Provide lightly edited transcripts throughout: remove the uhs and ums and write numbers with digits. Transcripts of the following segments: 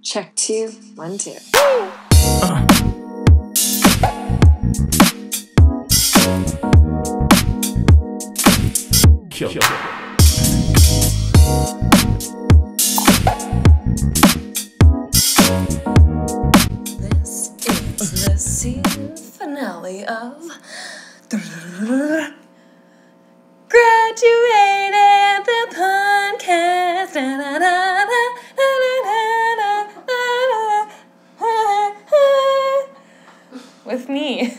Check 2, 1, 2. Kill. This is the season finale of Graduated the podcast. With me.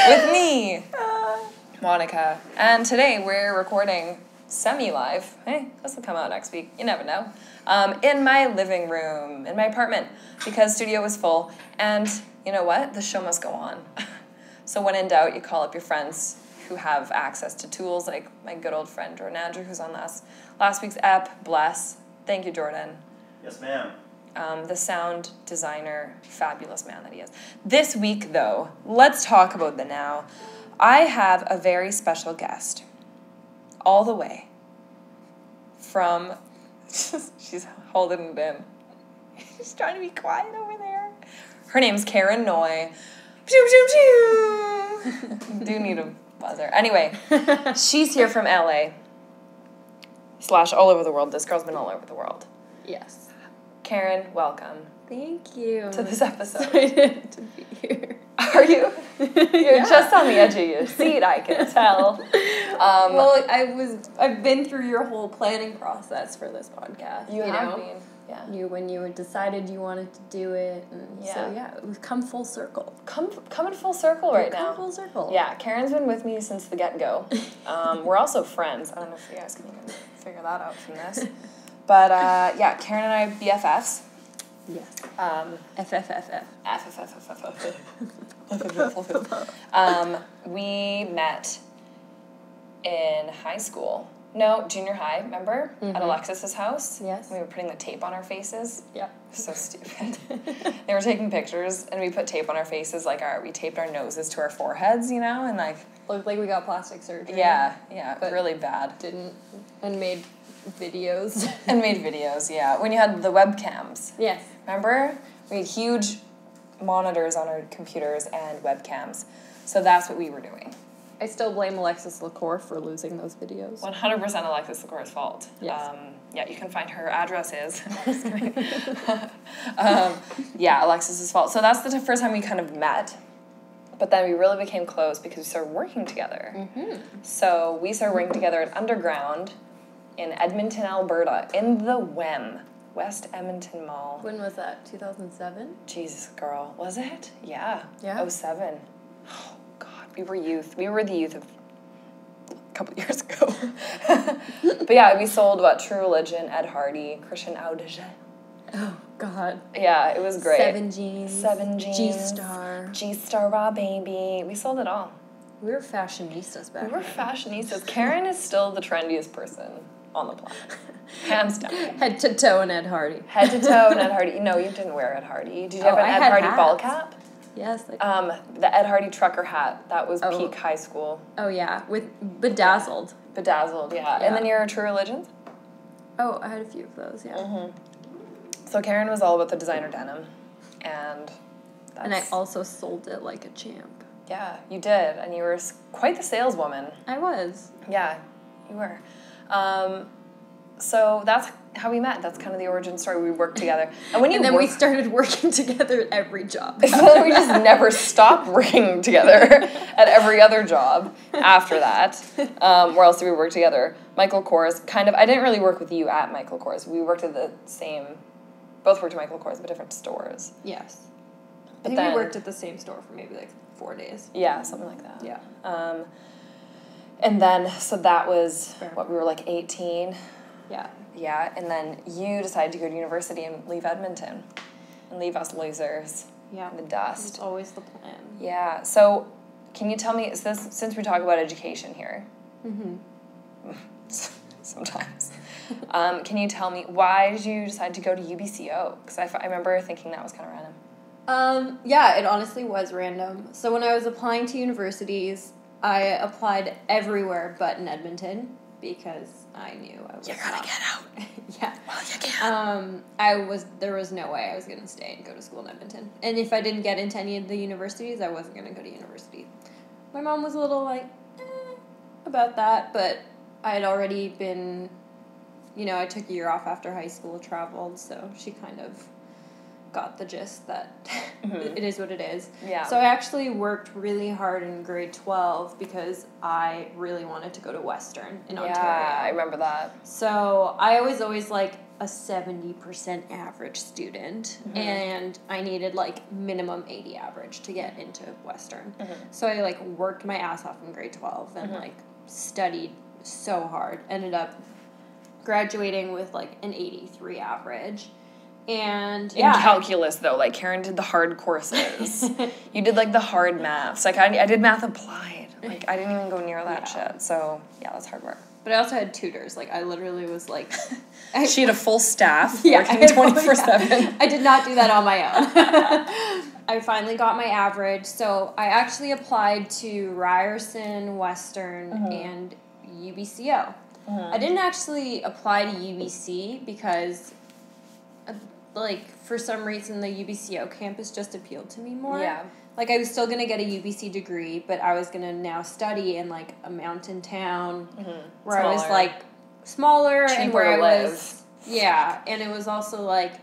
With me, Monica. And today we're recording semi-live. Hey, this will come out next week. You never know. In my living room, in my apartment, because studio was full. And you know what? The show must go on. So when in doubt, you call up your friends who have access to tools, like my good old friend Jordan Andrew, who's on last week's ep. Bless. Thank you, Jordan. Yes, ma'am. The sound designer, fabulous man that he is. This week, though, let's talk about the now. I have a very special guest, all the way from, she's holding it in. She's trying to be quiet over there. Her name's Keren Noy. Pew, pew, pew. Do need a buzzer. Anyway, she's here from LA / all over the world. This girl's been all over the world. Yes. Keren, welcome. Thank you. To this episode. Excited to be here. Are you? You're just on the edge of your seat, I can tell. Well, I've been through your whole planning process for this podcast. You have been. Yeah. When you decided you wanted to do it, and so we've come full circle. Coming full circle right now. Come full circle. Yeah, Karen's been with me since the get-go. We're also friends. I don't know if you guys can even figure that out from this. But, Keren and I BFFs. Yes. We met in high school. No, junior high, remember? Mm-hmm. At Alexis's house? Yes. We were putting the tape on our faces. Yeah. So stupid. They were taking pictures, and we put tape on our faces, we taped our noses to our foreheads, and looked like we got plastic surgery. Yeah, but really bad. Didn't, and made videos. When you had the webcams. Yes. Remember? We had huge monitors on our computers and webcams. So that's what we were doing. I still blame Alexis LaCour for losing those videos. 100% Alexis LaCour's fault. Yes. You can find her address is. Alexis's fault. So that's the first time we kind of met. But then we really became close because we started working together. Mm-hmm. So we started working together at Underground in Edmonton, Alberta, in the West Edmonton Mall. When was that? 2007? Jesus, girl. Was it? Yeah. Yeah. 07. Oh, God. We were youth. We were the youth of a couple of years ago. But yeah, we sold, True Religion, Ed Hardy, Christian Audige. Oh, God. Yeah, it was great. 7 Jeans. G-Star. G-Star Raw Baby. We sold it all. We were fashionistas back then. We were fashionistas. Keren is still the trendiest person on the planet. Hands down. Head to toe in Ed Hardy. Head to toe in Ed Hardy. No, you didn't wear Ed Hardy. Did you have an Ed Hardy hats. ball cap? Yes. The Ed Hardy trucker hat. That was peak high school. Oh, yeah. With Bedazzled. Bedazzled, yeah. And then your True Religions? Oh, I had a few of those, yeah. Mm-hmm. So Keren was all about the designer denim. And I also sold it like a champ. Yeah, you did. And you were quite the saleswoman. I was. Yeah, you were. So that's how we met. That's kind of the origin story. We worked together. And then we started working together at every job. We just never stopped working together at every other job after that. Where else did we work together? Michael Kors, I didn't really work with you at Michael Kors. We worked at both worked at Michael Kors, but different stores. Yes. But I think we worked at the same store for maybe 4 days. Yeah, something like that. Yeah. And then, so that was, we were 18. Yeah. Yeah, and then you decided to go to university and leave Edmonton and leave us losers in the dust. It's always the plan. Yeah, so can you tell me, since we talk about education here, sometimes, can you tell me, why did you decide to go to UBCO? Because I remember thinking that was kind of random. It honestly was random. So when I was applying to universities, I applied everywhere but in Edmonton. because I knew I was You're gonna get out. Yeah. Well, you can. There was no way I was going to stay and go to school in Edmonton. And if I didn't get into any of the universities, I wasn't going to go to university. My mom was a little like, about that, but I had already been, I took a year off after high school, traveled, so she kind of got the gist that it is what it is. Yeah. So I actually worked really hard in grade 12 because I really wanted to go to Western in Ontario. Yeah, I remember that. So I was always like a 70% average student, and I needed like minimum 80 average to get into Western. So I like worked my ass off in grade 12 and like studied so hard. Ended up graduating with like an 83 average. And in calculus, though, like Keren did the hard courses. You did like the hard maths. Like I did math applied. Like I didn't even go near that shit. So yeah, that's hard work. But I also had tutors. Like I literally was like, she had a full staff working 24/7. I did not do that on my own. I finally got my average, so I actually applied to Ryerson, Western, and UBCO. I didn't actually apply to UBC because, like, for some reason, the UBCO campus just appealed to me more. Yeah. Like, I was still going to get a UBC degree, but I was going to now study in, like, a mountain town where I was, like, smaller and where I was... Yeah, and it was also, like,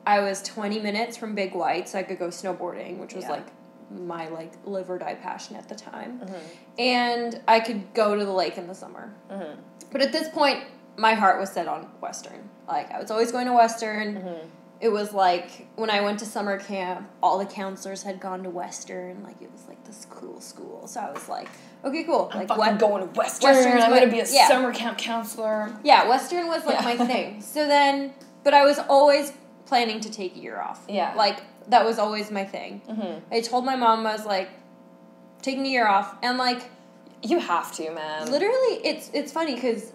I was 20 minutes from Big White, so I could go snowboarding, which was, like, my, like, live or die passion at the time. And I could go to the lake in the summer. But at this point, my heart was set on Western. Like, I was always going to Western. It was like, when I went to summer camp, all the counselors had gone to Western. Like, it was like this cool school. So I was like, okay, cool. I'm like, fucking going to Western. I'm going to be a summer camp counselor. Yeah, Western was like my thing. So then, but I was always planning to take a year off. Yeah. Like, that was always my thing. I told my mom, I was like, taking a year off. And like, you have to, man. Literally, it's funny because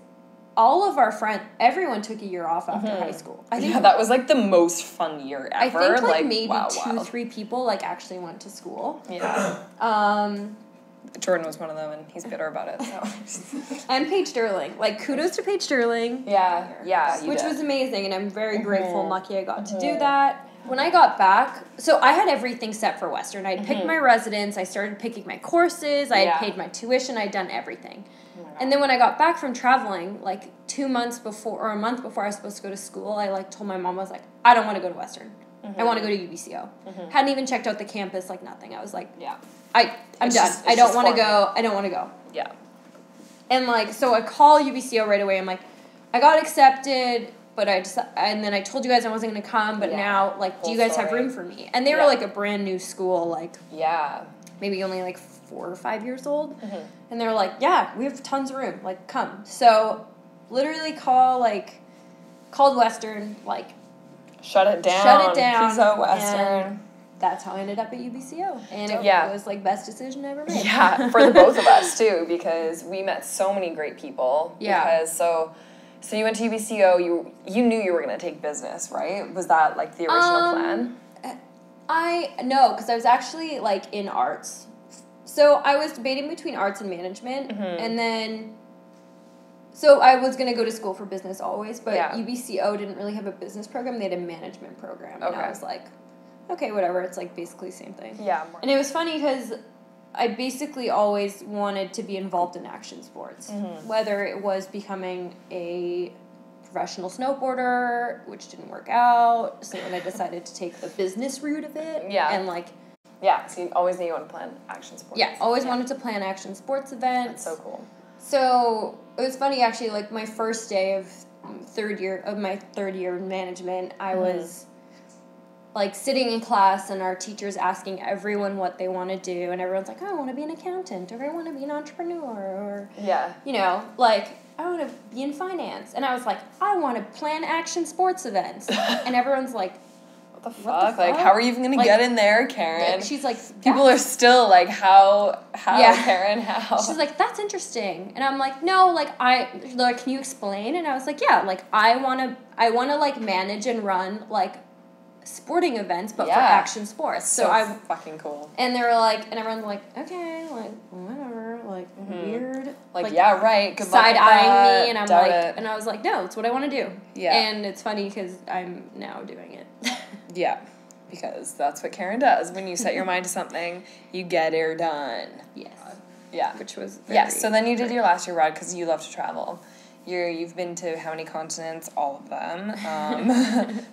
all of our friends, everyone took a year off after high school. I think that was like the most fun year ever. I think like maybe 2-3 people like actually went to school. Yeah. Jordan was one of them, and he's bitter about it. So. And Paige Sterling, like kudos to Paige Sterling. Yeah, which was amazing, and I'm very grateful and lucky I got to do that. When I got back, so I had everything set for Western. I'd picked my residence, I started picking my courses, I had paid my tuition, I'd done everything. And then when I got back from traveling, like 2 months before, or a month before I was supposed to go to school, I like told my mom, I was like, I don't want to go to Western. I want to go to UBCO. Hadn't even checked out the campus, like nothing. I was like, I'm done. I don't want to go. I don't want to go. Yeah. And like, so I call UBCO right away. I'm like, I got accepted, but and then I told you guys I wasn't going to come, but now, like, do you guys have room for me? And they were like a brand new school, like, maybe only like 4 or 5 years old. And they were like, yeah, we have tons of room. Like, come. So literally called Western, like, Shut it down. Peace out, Western. And that's how I ended up at UBCO. And it was, like, best decision I ever made. Yeah, for the both of us, too, because we met so many great people. Yeah. Because, so you went to UBCO, you knew you were going to take business, right? Was that, like, the original plan? No, because I was actually, like, in arts. So I was debating between arts and management, and then... So I was going to go to school for business always, but UBCO didn't really have a business program. They had a management program. And I was like, okay, whatever. It's like basically the same thing. Yeah. And it was funny because I basically always wanted to be involved in action sports, whether it was becoming a professional snowboarder, which didn't work out. So then I decided to take the business route of it. Yeah. And like... Yeah, so you always knew you wanted to plan action sports. Yeah, always wanted to plan action sports events. That's so cool. So it was funny actually, like my first day of my third year in management, I was like sitting in class and our teachers asking everyone what they want to do, and everyone's like, oh, I want to be an accountant, or I want to be an entrepreneur, or like I want to be in finance. And I was like, I want to plan action sports events. And everyone's like, What the fuck? Like, how are you even going to get in there, Keren? She's like... People are still like, how, Keren, how? She's like, that's interesting. And I'm like, no, like, can you explain? And I was like, yeah, like, I want to, like, manage and run, like, sporting events, but for action sports. So fucking cool. And they were like, and everyone's like, okay, like, whatever, like... like, weird. Like, yeah, right. Good luck side-eyeing me, and I'm Doubt like, it. and I was like, no, it's what I want to do. Yeah. And it's funny because I'm now doing it. Yeah, because that's what Keren does. When you set your mind to something, you get it done. Yes. Yeah. Which was so then you did your last year ride because you love to travel. You've been to how many continents? All of them,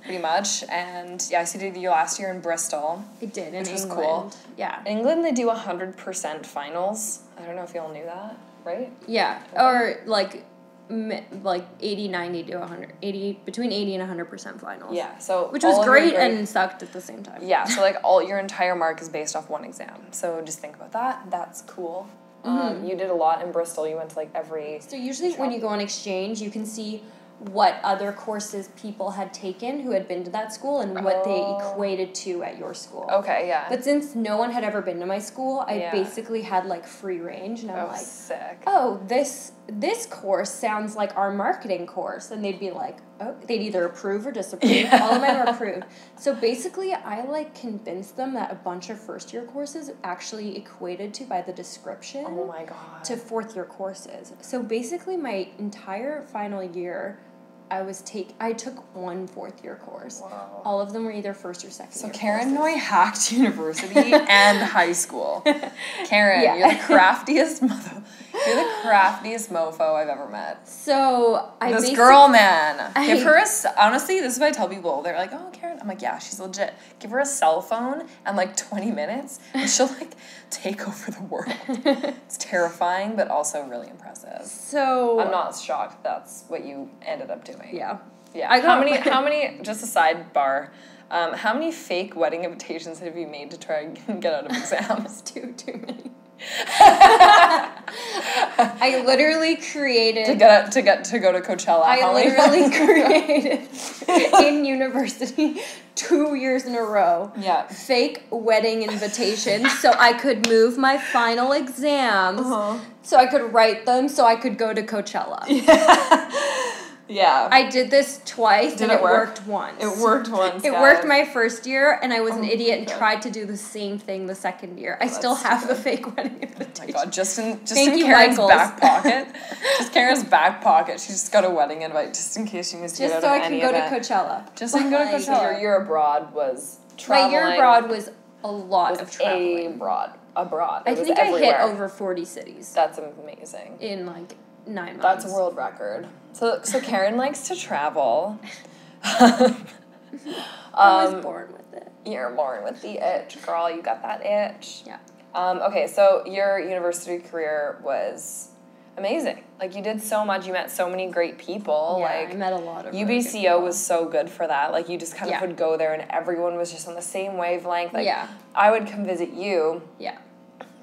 pretty much. And yeah, so you did your last year in Bristol. I did, in which was England. cool. Yeah. In England, they do 100% finals. I don't know if you all knew that, right? Yeah, or like 80, 90 to 100, 80, between 80 and 100% finals. Yeah, so which was great and sucked at the same time. Yeah, so like your entire mark is based off one exam. So just think about that. That's cool. You did a lot in Bristol. You went to like every... So usually when you go on exchange, you can see what other courses people had taken who had been to that school and what they equated to at your school. Okay, yeah. But since no one had ever been to my school, I basically had like free range, and I'm like, sick. Oh, this course sounds like our marketing course, and they'd be like, oh, they'd either approve or disapprove. Yeah. All of mine were approved. So basically, I like convinced them that a bunch of first year courses actually equated to, by the description, oh my God, to fourth year courses. So basically, my entire final year, I took one fourth year course. Wow. All of them were either first or second year. So Keren Noy hacked university and high school. Keren, you're the craftiest You're the craftiest mofo I've ever met. So this girl, man, give her honestly, this is what I tell people. They're like, "Oh, Keren," I'm like, "Yeah, she's legit." Give her a cell phone and like 20 minutes, and she'll like take over the world. It's terrifying, but also really impressive. So I'm not shocked that's what you ended up doing. Yeah. Yeah. How many? Just a sidebar. How many fake wedding invitations have you made to try and get out of exams? Too many. I literally created to go to Coachella. I literally created in university 2 years in a row. Yeah. Fake wedding invitations so I could move my final exams, so I could write them, so I could go to Coachella. Yeah. I did this twice, Did and it work? worked once. It worked once. It worked my first year, and I was an idiot and tried to do the same thing the second year. I still have the fake wedding invitation. Oh my God, just in Thank you, Karen's Michaels. back pocket. Just Karen's back pocket. She just got a wedding invite just in case she missed it out of any event. Just so I can go to Coachella. Just so you can go to Coachella. Your year abroad was traveling. My year abroad was a lot of traveling. Abroad. I think I hit over 40 cities. That's amazing. In like 9 months. That's a world record. So Keren likes to travel. I was born with it. You're born with the itch, girl. You got that itch. Yeah. Okay, so your university career was amazing. Like, you did so much. You met so many great people. Yeah, like, I met a lot of UBCO was so good for that. Like, you just kind of would go there and everyone was just on the same wavelength. Like, I would come visit you. Yeah.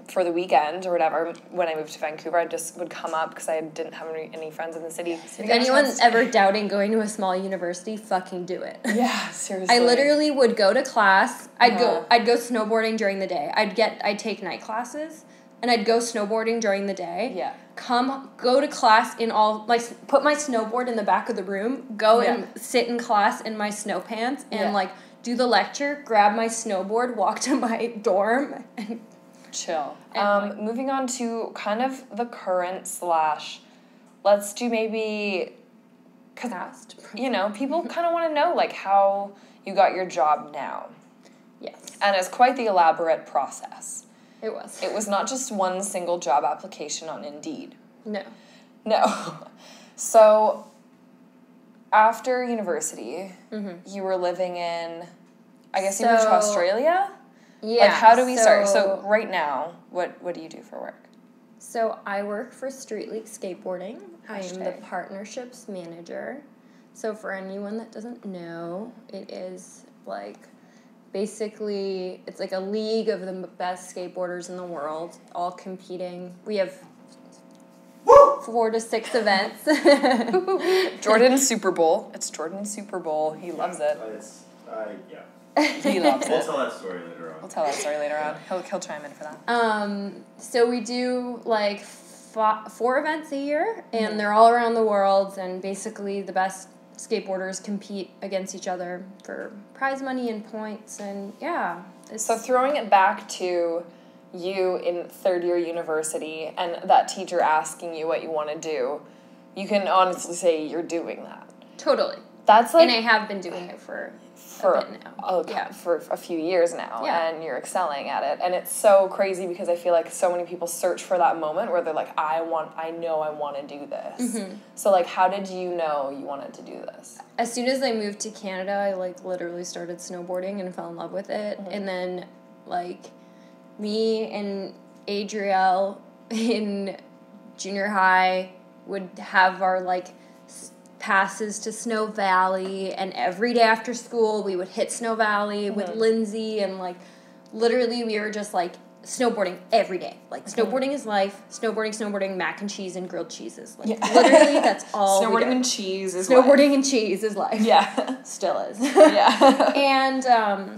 For the weekend or whatever, when I moved to Vancouver, I just would come up because I didn't have any friends in the city. So if anyone's ever doubting going to a small university, fucking do it. Yeah, seriously. I literally would go to class. I'd go snowboarding during the day. I'd take night classes, and I'd go snowboarding during the day. Yeah. Go to class put my snowboard in the back of the room, and sit in class in my snow pants, and do the lecture, grab my snowboard, walk to my dorm, and chill. Moving on to kind of the current / let's do maybe, past. People kind of want to know like how you got your job now. Yes. And it's quite the elaborate process. It was. It was not just one single job application on Indeed. No. So after university, you were living in, I guess you moved to Australia? Yeah. Like, how do we start? So right now, what do you do for work? So I work for Street League Skateboarding. I am the partnerships manager. So for anyone that doesn't know, it is basically, it's like a league of the best skateboarders in the world, all competing. We have 4 to 6 events. Jordan's Super Bowl. It's Jordan's Super Bowl. He loves it. He loves it. We'll tell that story later on. He'll chime in for that. So we do 4 events a year, and they're all around the world, and basically the best skateboarders compete against each other for prize money and points, and so throwing it back to you in third year university and that teacher asking you what you want to do, you can honestly say you're doing that. Totally. That's like... And I have been doing it for a bit now. For a few years now, yeah. And you're excelling at it. And it's so crazy because I feel like so many people search for that moment where they're like, I know I want to do this. Mm-hmm. So, like, how did you know you wanted to do this? As soon as I moved to Canada, I, like, literally started snowboarding and fell in love with it. Mm-hmm. And then, like, me and Adrielle in junior high would have our, like, passes to Snow Valley, and every day after school we would hit Snow Valley with Lindsay, and like literally we were just like snowboarding every day. Like snowboarding is life. Snowboarding, mac and cheese and grilled cheeses. Like literally that's all. Snowboarding and cheese is snowboarding and cheese is life. Yeah, still is. Yeah, and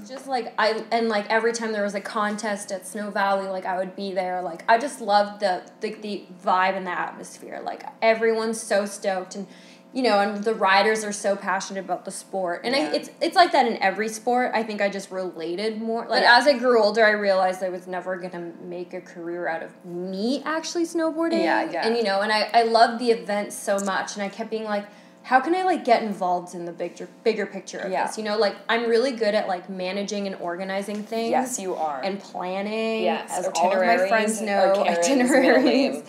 just like like every time there was a contest at Snow Valley, like I would be there. Like I just loved the vibe and the atmosphere. Like everyone's so stoked and. You know, and the riders are so passionate about the sport. And it's like that in every sport. I think I just related more. Like, as I grew older, I realized I was never going to make a career out of me actually snowboarding. Yeah. And, you know, and I loved the events so much. And I kept being like, how can I, like, get involved in the bigger picture of this? You know, like, I'm really good at, like, managing and organizing things. Yes, you are. And planning. Yes, as all of my friends know. Itineraries.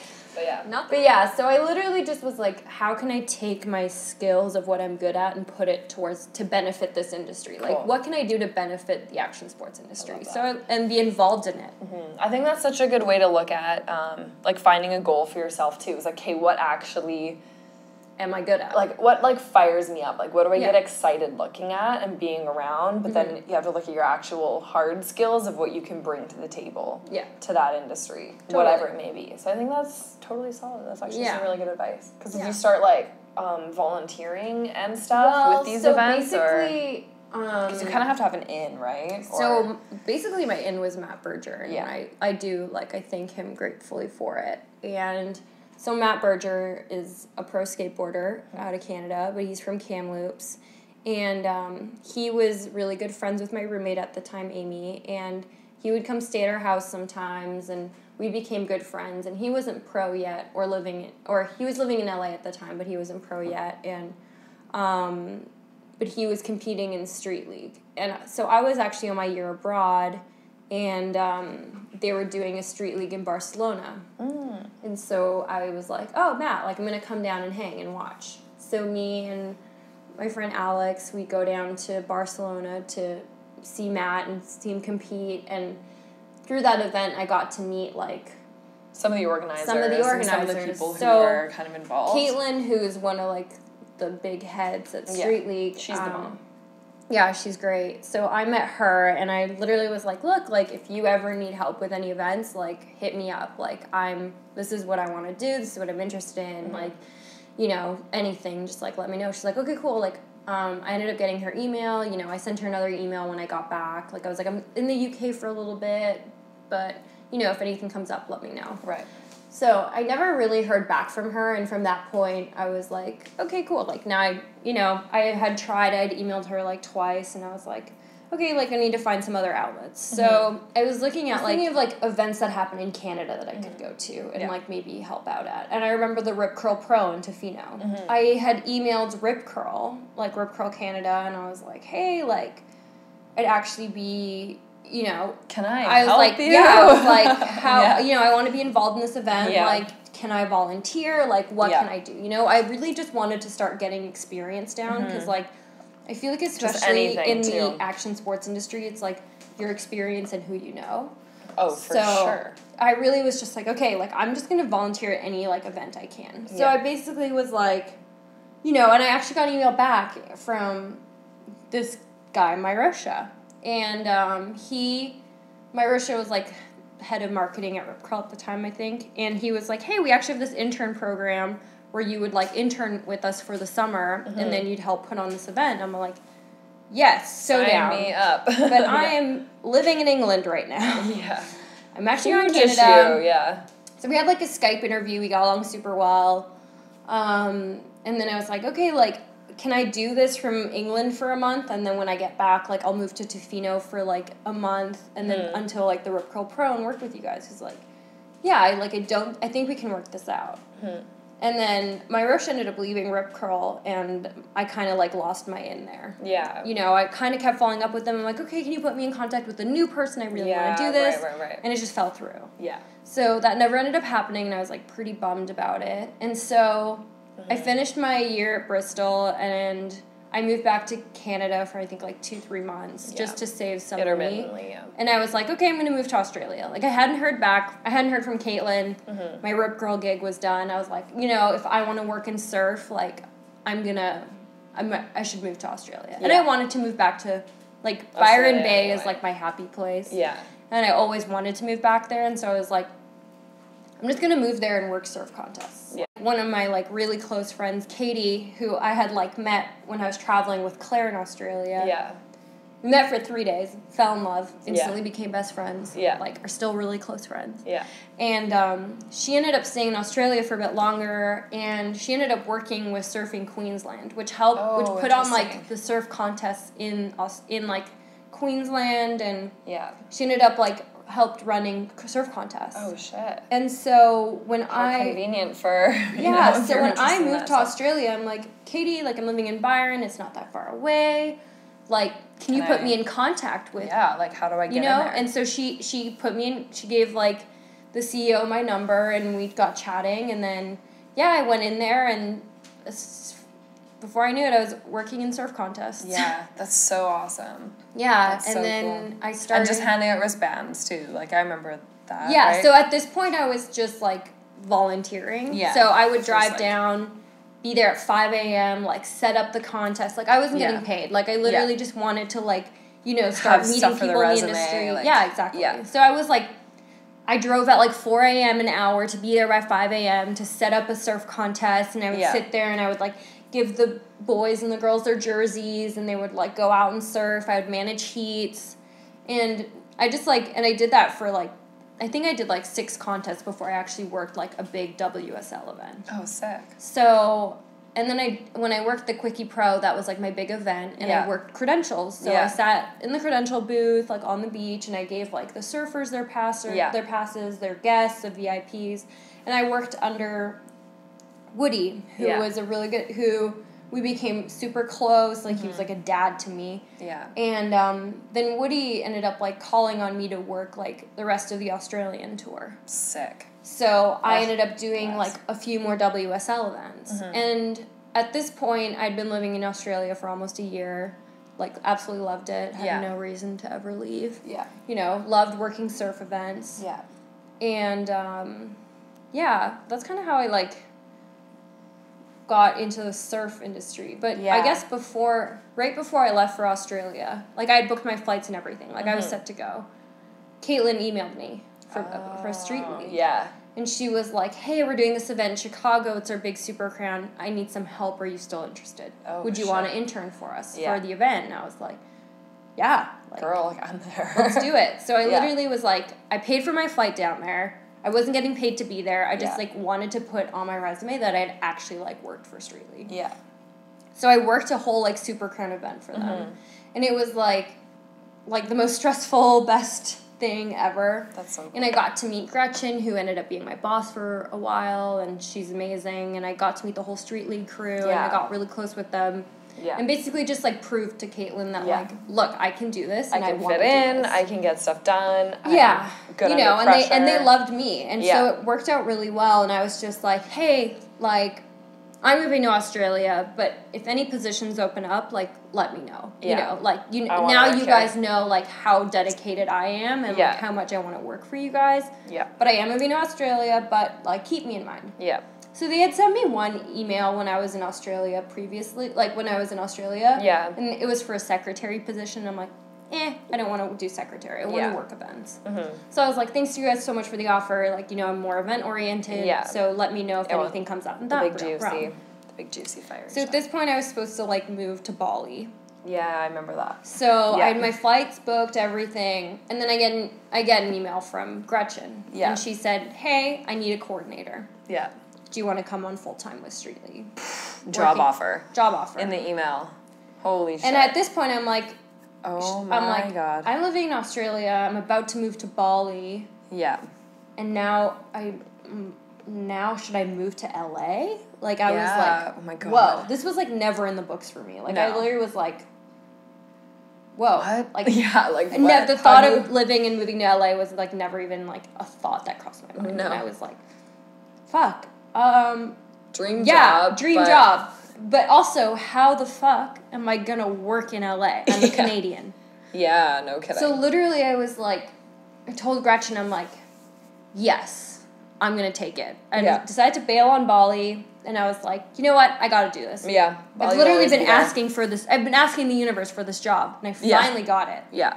But yeah, so I literally just was like, how can I take my skills of what I'm good at and put it to benefit this industry? Like, what can I do to benefit the action sports industry? And be involved in it. Mm-hmm. I think that's such a good way to look at, like, finding a goal for yourself, too. It's like, hey, what actually... am I good at? Like, what, like, fires me up? Like, what do I get excited looking at and being around? But then you have to look at your actual hard skills of what you can bring to the table to that industry, whatever it may be. So I think that's totally solid. That's actually some really good advice. Because if you start, like, volunteering and stuff with these events, basically... Because you kind of have to have an in, right? So basically my in was Matt Berger. And I do, like, I thank him gratefully for it. And... So Matt Berger is a pro skateboarder out of Canada, but he's from Kamloops. And he was really good friends with my roommate at the time, Amy. And he would come stay at our house sometimes, and we became good friends. And he wasn't pro yet, or he was living in LA at the time, but he wasn't pro yet. And but he was competing in Street League. And so I was actually on my year abroad, and they were doing a Street League in Barcelona. And so I was like, oh, Matt, like, I'm going to come down and hang and watch. So me and my friend Alex, we go down to Barcelona to see Matt and see him compete. And through that event, I got to meet, like... Some of the organizers. And some of the people who are kind of involved. Caitlin, who is one of, like, the big heads at Street League. She's the mom. Yeah, she's great. So I met her, and I literally was like, look, like, if you ever need help with any events, like, hit me up. Like, this is what I want to do. This is what I'm interested in. Mm-hmm. Like, you know, anything, just, like, let me know. She's like, okay, cool. Like, I ended up getting her email. You know, I sent her another email when I got back. Like, I was like, I'm in the UK for a little bit, but, you know, if anything comes up, let me know. Right. So I never really heard back from her, and from that point, I was like, okay, cool. Like, now I had tried, I'd emailed her, like, twice, and I was like, okay, like, I need to find some other outlets. Mm-hmm. So I was thinking of, like, events that happen in Canada that I could go to and, like, maybe help out at. And I remember the Rip Curl Pro in Tofino. Mm-hmm. I had emailed Rip Curl Canada, and I was like, hey, like, I'd actually be... You know, can I help like, you? Yeah, I was like, how, you know, I want to be involved in this event. Yeah. Like, can I volunteer? Like, what can I do? You know, I really just wanted to start getting experience down because, like, I feel like especially in the action sports industry, it's like your experience and who you know. Oh, for sure. I really was just like, okay, like, I'm just going to volunteer at any, like, event I can. So I basically was like, you know, and I actually got an email back from this guy, Myrosha. And Myrosha was, like, head of marketing at Rip Curl at the time, I think. And he was like, hey, we actually have this intern program where you would, like, intern with us for the summer, and then you'd help put on this event. I'm like, yes, so down. Sign me up. But I am living in England right now. Yeah. I'm actually in Canada. Issue, yeah. So we had, like, a Skype interview. We got along super well. And then I was like, okay, like, can I do this from England for a month, and then when I get back, like, I'll move to Tofino for, like, a month, and then until, like, the Rip Curl Pro and work with you guys. He's like, yeah, I think we can work this out. And then my Roche ended up leaving Rip Curl, and I kind of, like, lost my in there. Yeah. You know, I kind of kept following up with them. I'm like, okay, can you put me in contact with a new person? I really want to do this. Right. And it just fell through. Yeah. So that never ended up happening, and I was, like, pretty bummed about it. And so I finished my year at Bristol, and I moved back to Canada for, I think, like, 2-3 months just to save some money. Intermittently, yeah. And I was like, okay, I'm going to move to Australia. Like, I hadn't heard back. I hadn't heard from Caitlin. My Rip Girl gig was done. I was like, you know, if I want to work in surf, like, I should move to Australia. Yeah. And I wanted to move back to, like, Byron Bay is, like, my happy place. Yeah. And I always wanted to move back there, and so I was like, I'm just going to move there and work surf contests. Yeah. One of my, like, really close friends, Katie, who I had, like, met when I was traveling with Claire in Australia. Yeah. We met for 3 days, fell in love, instantly became best friends. Yeah. Like, are still really close friends. Yeah. And she ended up staying in Australia for a bit longer, and she ended up working with Surfing Queensland, which put on, like, the surf contests in like, Queensland, and she ended up, like, helped running surf contests. Oh, shit. And so when How convenient for, so when I moved to Australia, I'm like, Katie, like, I'm living in Byron, it's not that far away, like, can you put me in contact with... Yeah, like, how do I get in there? And so she put me in, she gave, like, the CEO my number, and we got chatting, and then, I went in there, and before I knew it, I was working in surf contests. Yeah, that's so awesome. Yeah, that's so then cool. I started... And just handing out wristbands, too. Like, I remember that, Yeah, right? so at this point, I was just, like, volunteering. Yeah. So I would drive down, be there at 5 a.m., like, set up the contest. Like, I wasn't getting paid. Like, I literally just wanted to, like, start meeting people in the industry. Like, yeah, exactly. Yeah. So I was, like... I drove at, like, 4 a.m. an hour to be there by 5 a.m. to set up a surf contest, and I would sit there, and I would, like... give the boys and the girls their jerseys, and they would, like, go out and surf. I would manage heats, and I just, like, and I did that for, like, I think I did, like, 6 contests before I actually worked, like, a big WSL event. Oh, sick. So, and then when I worked the Quickie Pro, that was, like, my big event, and I worked credentials. So I sat in the credential booth, like, on the beach, and I gave, like, the surfers their passes, their guests, the VIPs, and I worked under... Woody, who was a really good, who we became super close, like, he was, like, a dad to me. Yeah. And then Woody ended up, like, calling on me to work, like, the rest of the Australian tour. Sick. So I ended up doing, like, a few more WSL events. And at this point, I'd been living in Australia for almost a year, like, absolutely loved it, had no reason to ever leave. Yeah. Loved working surf events. Yeah. And, that's kind of how I, like... got into the surf industry. But I guess right before I left for Australia, like, I had booked my flights and everything. Like, I was set to go. Caitlin emailed me for Street League. Yeah. And she was like, hey, we're doing this event in Chicago. It's our big Super Crown. I need some help. Are you still interested? Oh, would you want to intern for us for the event? And I was like, yeah. Like, girl, like, I'm there. Let's do it. So I literally was like, I paid for my flight down there. I wasn't getting paid to be there. I just, like, wanted to put on my resume that I had actually, like, worked for Street League. Yeah. So I worked a whole, like, Super Crown event for them. And it was, like, the most stressful, best thing ever. That's so cool. And I got to meet Gretchen, who ended up being my boss for a while, and she's amazing. And I got to meet the whole Street League crew, and I got really close with them. Yeah. And basically just, like, proved to Caitlin that, like, look, I can do this, and I want to do this. I can fit in, I can get stuff done. Yeah. Good under pressure. And they loved me. And so it worked out really well, and I was just like, hey, like, I'm moving to Australia, but if any positions open up, like, let me know. You know, like, now you guys know, like, how dedicated I am and, like, how much I want to work for you guys. Yeah. But I am moving to Australia, but, like, keep me in mind. Yeah. So they had sent me one email when I was in Australia previously, like, when I was in Australia. Yeah. And it was for a secretary position. I'm like, I don't want to do secretary. I want to work events. So I was like, thanks to you guys so much for the offer. Like, I'm more event-oriented. Yeah. So let me know if anything comes up in that the big juicy fire. So at this point, I was supposed to, like, move to Bali. Yeah, I remember that. So I had my flights booked, everything. And then I get an email from Gretchen. Yeah. And she said, hey, I need a coordinator. Yeah. Do you want to come on full-time with Street League? Job offer. In the email. Holy shit. And at this point, I'm like, oh my God. I'm living in Australia. I'm about to move to Bali. Yeah. And now should I move to LA? Like, I was like, oh my God. Whoa. This was, like, never in the books for me. Like, I literally was like, whoa. What? Like, what? The thought of living and moving to LA was, like, never even, like, a thought that crossed my mind. No. And I was like, fuck. Dream job. But also, how the fuck am I gonna work in LA? I'm a Canadian. Yeah, no kidding. So literally, I was like, I told Gretchen, I'm like, yes, I'm gonna take it. I decided to bail on Bali, and I was like, you know what? I gotta do this. Yeah. I've literally been asking for this. I've been asking the universe for this job, and I finally got it. Yeah.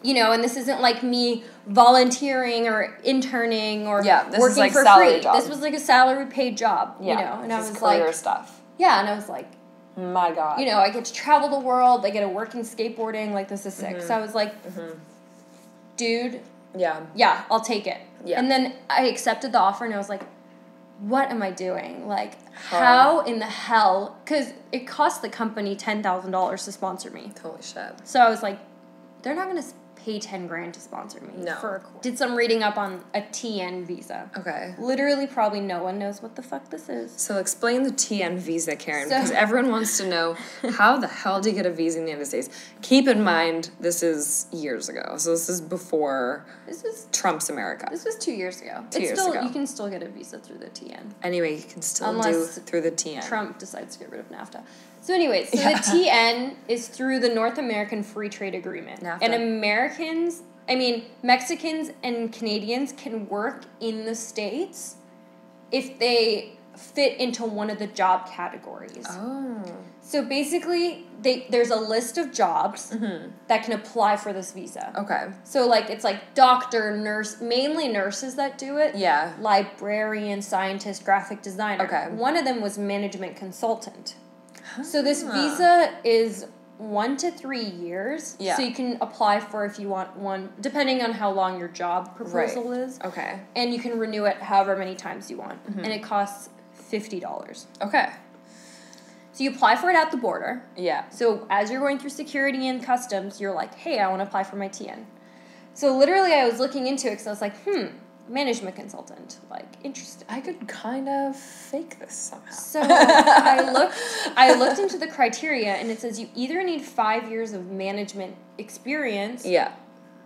You know, and this isn't like me volunteering or interning or this working is like for salary free. job. This was like a salary paid job. Yeah. You know, and this I was career like, stuff. Yeah, and I was like, my God. you know, I get to travel the world. I get to work in skateboarding. Like, this is sick. So I was like, dude. Yeah, I'll take it. Yeah. And then I accepted the offer, and I was like, what am I doing? Like, how in the hell? Because it cost the company $10,000 to sponsor me. Holy shit. So I was like, they're not going to pay $10,000 to sponsor me. No. Did some reading up on a TN visa. Okay. Literally, probably no one knows what the fuck this is. So explain the TN visa, Karen, because everyone wants to know, how the hell do you get a visa in the United States? Keep in mind, this is years ago. So this is before Trump's America. This was 2 years ago. 2 years ago. You can still get a visa through the TN. Anyway, you can still do through the TN. Trump decides to get rid of NAFTA. So anyway, the TN is through the North American Free Trade Agreement. NAFTA. And Mexicans and Canadians can work in the States if they fit into one of the job categories. Oh. So basically, there's a list of jobs that can apply for this visa. Okay. So, like, it's like doctor, nurse, mainly nurses that do it. Yeah. Librarian, scientist, graphic designer. Okay. One of them was management consultant. So this visa is 1 to 3 years. Yeah. So you can apply for if you want one, depending on how long your job proposal is. Okay. And you can renew it however many times you want. And it costs $50. Okay. So you apply for it at the border. Yeah. So as you're going through security and customs, you're like, hey, I want to apply for my TN. So literally I was looking into it because I was like, management consultant, like, interesting. I could kind of fake this somehow. So I looked into the criteria, and it says you either need 5 years of management experience,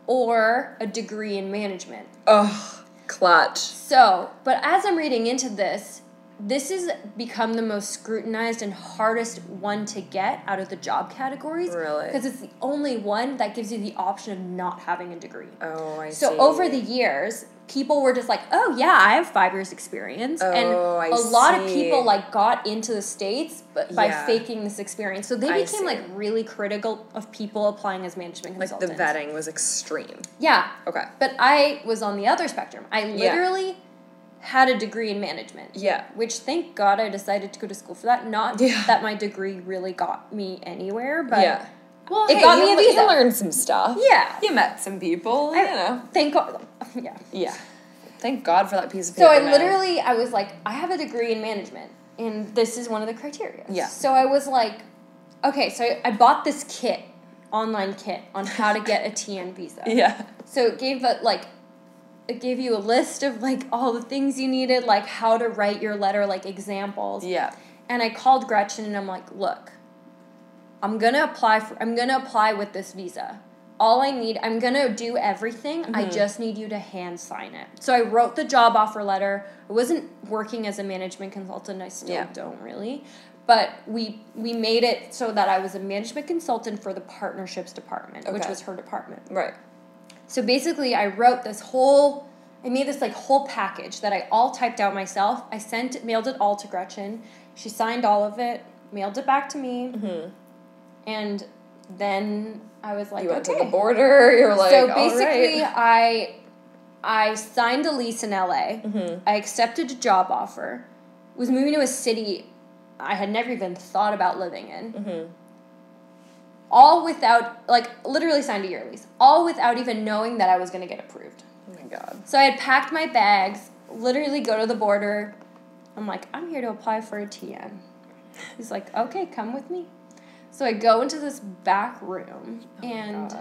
or a degree in management. Oh, clutch. So, but as I'm reading into this has become the most scrutinized and hardest one to get out of the job categories. Really? Because it's the only one that gives you the option of not having a degree. Oh, I see. So over the years, people were just like, oh, yeah, I have 5 years experience. And a lot of people, like, got into the States by faking this experience. So they became, like, really critical of people applying as management consultants. Like, the vetting was extreme. Yeah. Okay. But I was on the other spectrum. I literally had a degree in management. Yeah. Which, thank God, I decided to go to school for that. Not that my degree really got me anywhere, but well, it got me a visa. You learned some stuff. Yeah. You met some people, you know. Thank God. Yeah. Yeah. Thank God for that piece of paper. So I was like, I have a degree in management, and this is one of the criteria. Yeah. So I was like, okay, so I bought this online kit on how to get a TN visa. Yeah. So it gave you a list of, like, all the things you needed, like, how to write your letter, like, examples. Yeah. And I called Gretchen, and I'm like, look, I'm going to apply with this visa. All I need, I'm going to do everything. I just need you to hand sign it. So I wrote the job offer letter. I wasn't working as a management consultant. I still don't really. But we made it so that I was a management consultant for the partnerships department, which was her department. Right. So basically, I wrote I made this, like, whole package that I all typed out myself. I mailed it all to Gretchen. She signed all of it, mailed it back to me. And then I was like, you went to the border, you're like, so basically, I signed a lease in LA. I accepted a job offer, was moving to a city I had never even thought about living in. All without, like, literally signed a year lease. All without even knowing that I was going to get approved. Oh, my God. So I had packed my bags, literally go to the border. I'm like, I'm here to apply for a TN. He's like, okay, come with me. So I go into this back room, and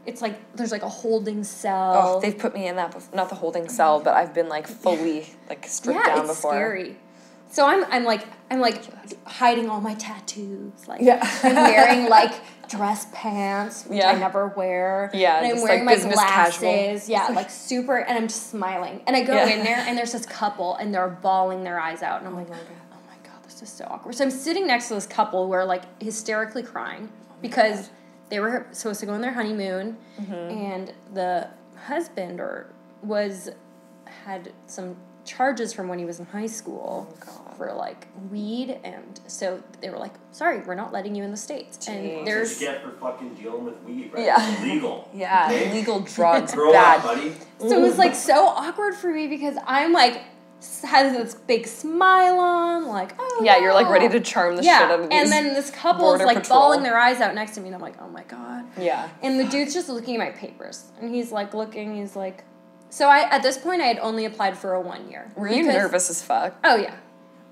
it's like, there's like a holding cell. Oh, they've put me in that, not the holding cell, but I've been like fully like stripped down before. Yeah, it's scary. So I'm like hiding all my tattoos. Like, I'm wearing like dress pants, which I never wear. Yeah, and I'm wearing my glasses. Casual. Yeah, like super, and I'm just smiling. And I go in there, and there's this couple, and they're bawling their eyes out, and I'm like, oh my god, this is so awkward. So I'm sitting next to this couple who are like hysterically crying because they were supposed to go on their honeymoon, and the husband had some charges from when he was in high school for like weed, and so they were like, sorry, we're not letting you in the States. Jeez. And there's what you get for fucking dealing with weed, right? Yeah, it's illegal. Yeah, okay? Illegal drugs. Grow bad. up, buddy. So it was like so awkward for me because I'm like had this big smile on, like, oh yeah, you're like ready to charm the shit out of these. And then this couple is like bawling their eyes out next to me, and I'm like, oh my god. Yeah. And the dude's just looking at my papers, and he's like looking, he's like, so at this point I had only applied for a 1 year. Were you nervous as fuck? Oh yeah.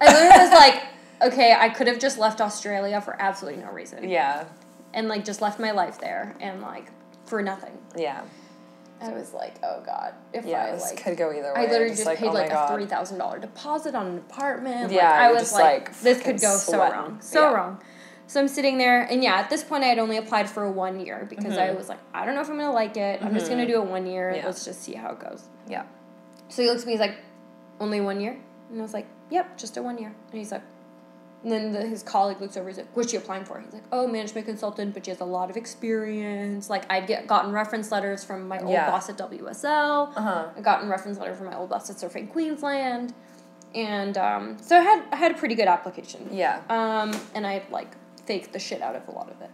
I literally was like, okay, I could have just left Australia for absolutely no reason. Yeah. And like just left my life there and like for nothing. Yeah. I was like, oh god, if this could go either way. I literally just paid like a $3,000 deposit on an apartment. Yeah, like, I was like, this could go so wrong. So wrong. So I'm sitting there, and at this point I had only applied for a 1 year because I was like, I don't know if I'm going to like it. I'm just going to do a 1 year. Yeah. Let's just see how it goes. Yeah. So he looks at me, he's like, only 1 year? And I was like, yep, just a 1 year. And he's like, and then his colleague looks over, he's like, what's she applying for? He's like, oh, management consultant, but she has a lot of experience. Like, I'd gotten reference letters from my old boss at WSL. I gotten reference letter from my old boss at Surfing Queensland. And so I had a pretty good application. Yeah. And I, like, faked the shit out of a lot of it.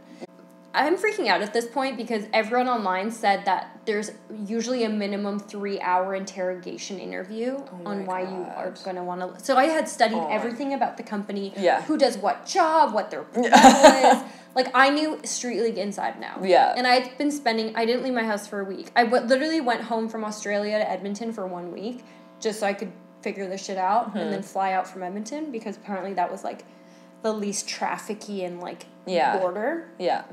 I'm freaking out at this point because everyone online said that there's usually a minimum 3-hour interrogation interview on why you are going to want to... So I had studied everything about the company, who does what job, what their level is. Like, I knew Street League inside now. Yeah. And I'd been spending... I didn't leave my house for a week. I literally went home from Australia to Edmonton for 1 week just so I could figure this shit out and then fly out from Edmonton because apparently that was, like, the least trafficky and, like, border. Yeah.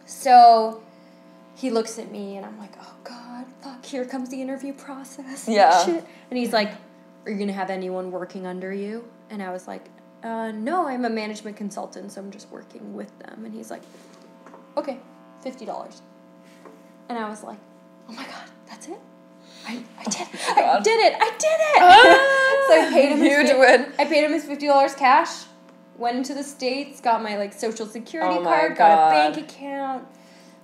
So he looks at me, and I'm like, oh, God, fuck, here comes the interview process. Yeah. Shit. And he's like, are you going to have anyone working under you? And I was like, no, I'm a management consultant, so I'm just working with them. And he's like, okay, $50. And I was like, oh, my God, that's it? I did it. I did it. I did it. So I paid him I paid him his $50 cash. Went into the States, got my, like, social security card, got a bank account.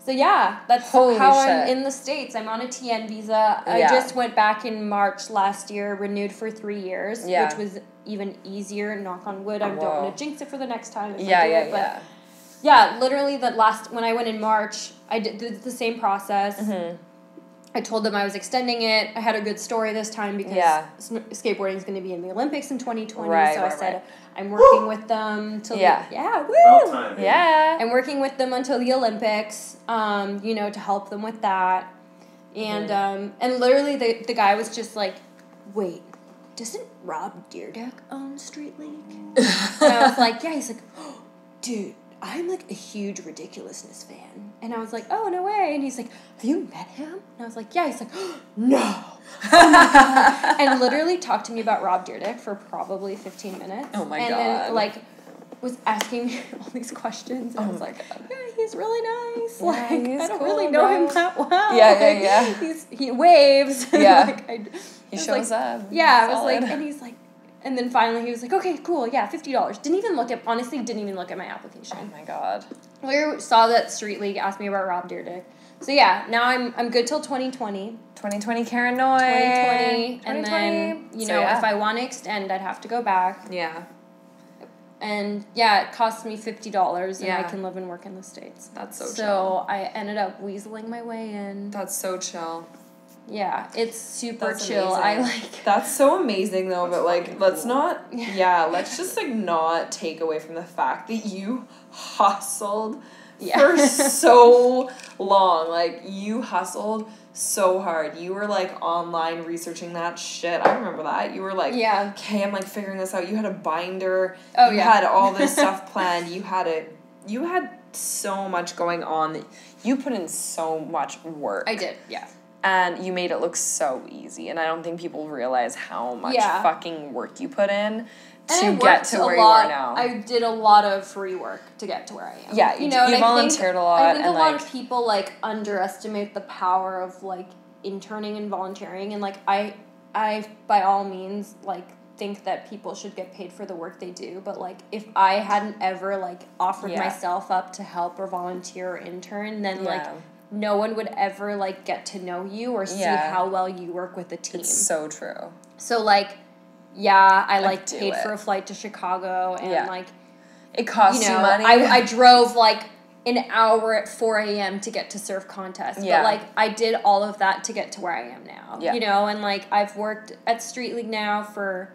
So, yeah, that's how I'm in the States. I'm on a TN visa. I just went back in March last year, renewed for 3 years, which was even easier, knock on wood. I don't want to jinx it for the next time. Yeah, literally when I went in March, I did the same process. I told them I was extending it. I had a good story this time because skateboarding is going to be in the Olympics in 2020. So I said I'm working with them till I'm working with them until the Olympics. To help them with that. And literally the guy was just like, wait, doesn't Rob Dyrdek own Street League? And I was like, yeah. He's like, oh, dude, I'm, like, a huge Ridiculousness fan. And I was like, oh, no way. And he's like, have you met him? And I was like, yeah. He's like, oh, no. Oh, my God. And literally talked to me about Rob Dyrdek for probably 15 minutes. Oh, my God. And then, like, was asking me all these questions. And I was like, yeah, he's really nice. Yeah, like, I don't cool, really know him that well. Yeah. He waves. Yeah. He shows up. Yeah, I was like, and he's like, and then finally he was like, okay, cool, yeah, $50. Didn't even look at my application. Oh, my God. We saw that Street League, asked me about Rob Dyrdek. So, yeah, now I'm good till 2020. 2020 Keren Noy. 2020. And then, if I want to extend, I'd have to go back. Yeah. And, yeah, it costs me $50, and I can live and work in the States. That's so chill. So, I ended up weaseling my way in. That's so chill. Yeah, it's super chill. Amazing. I like... That's so amazing, though, but, like, let's not... Yeah, let's just, like, not take away from the fact that you hustled for so long. Like, you hustled so hard. You were, like, online researching that shit. I remember that. You were like, okay, I'm, like, figuring this out. You had a binder. Oh, you had all this stuff planned. You had so much going on. You put in so much work. I did, yeah. And you made it look so easy. And I don't think people realize how much fucking work you put in to get to where you are now. I did a lot of free work to get to where I am. Yeah, you volunteered a lot. I think a lot of people, like, underestimate the power of, like, interning and volunteering. And, like, I by all means, like, think that people should get paid for the work they do. But, like, if I hadn't ever, like, offered myself up to help or volunteer or intern, then, like, no one would ever, like, get to know you or see how well you work with the team. It's so true. So, like, I, like, paid for a flight to Chicago, and, like... It costs you money. I drove, like, an hour at 4 a.m. to get to surf contests. But, like, I did all of that to get to where I am now. Yeah. You know, and, like, I've worked at Street League now for...